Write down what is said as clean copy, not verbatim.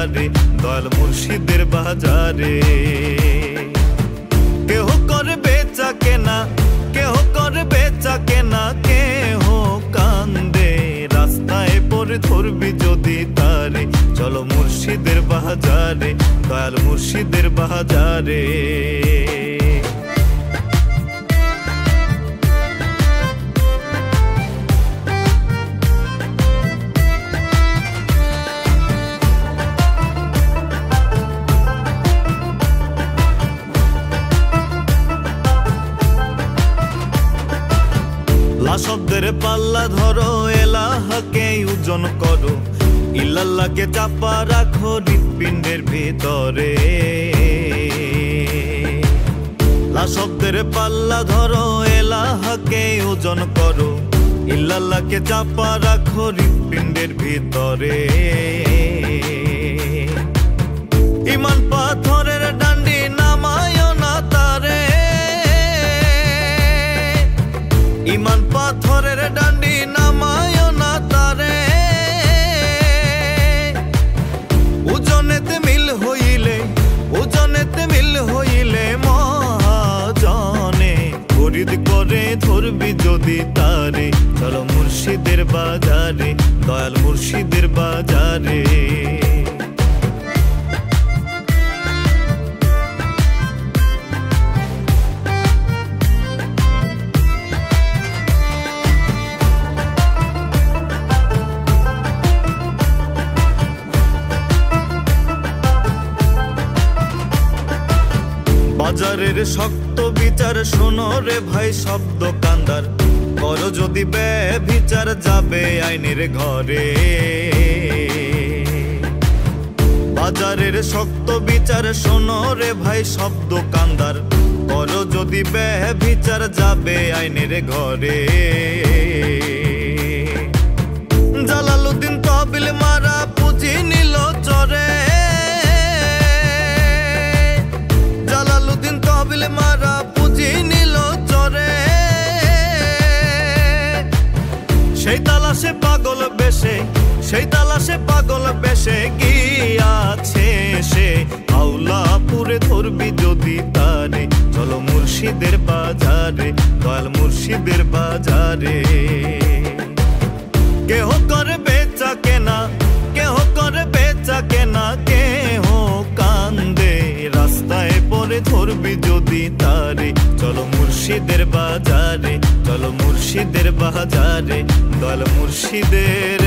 বাজারে, দয়াল মুর্শিদের বাজারে। কেহ করে বেচা কেনা, কেহ করে বেচা কেনা, কেহ কান্দে, রাস্তায় পরে ধরবি যদি তারে। চলো মুর্শিদের বাজারে, দয়াল মুর্শিদের বাজারে। লা শব্দের পাল্লা ধরো, এলাহাকে ওজন করো, ইল্লাল্লাহকে চাপা রাখো হৃৎপিণ্ডের ভিতরে। লা শব্দের পাল্লা ধরো, এলাহাকে ওজন করো, ইল্লাল্লাহকে চাপা রাখো হৃৎপিণ্ডের ভিতরে। ইমান পাথরের ডান্ডি নামায় না তারে, ইমান পাথরের ডান্ডি নামায় না তারে। ওজনেতে মিল হইলে, ওজনেতে মিল হইলে মহাজনে, খরিদ করে ধরবি যদি তারে। চলো মুর্শিদের বাজারে, দয়াল মুর্শিদের বাজারে। বাজারের শক্ত বিচার শোনো রে ভাই সব দোকানদার, করো যদি ব্যভিচার যাবে আইনের ঘরে। বাজারের শক্ত বিচার শোনো রে ভাই সব দোকানদার, করো যদি ব্যভিচার যাবে আইনের ঘরে। জালালউদ্দিন তহবিল মারা পুঁজি নিল চরে, জালালউদ্দিন তহবিল মারা পুঁজি নিল চরে। সেই তালাশে পাগল বেশে, সেই তালাশে পাগল বেশে গিয়াছে সে, আউলাপুরে ধরবি যদি তারে। চলো মুর্শিদের বাজারে, দয়াল মুর্শিদের বাজারে। কেহ করে বেচা কেনা, কেহ করে বেচা কেনা, কেহ কান্দে, রাস্তায় পরে ধরবি যদি তারে। চলো মুর্শিদের বাজারে, চলো মুর্শিদের বাজারে, দয়াল মুর্শিদের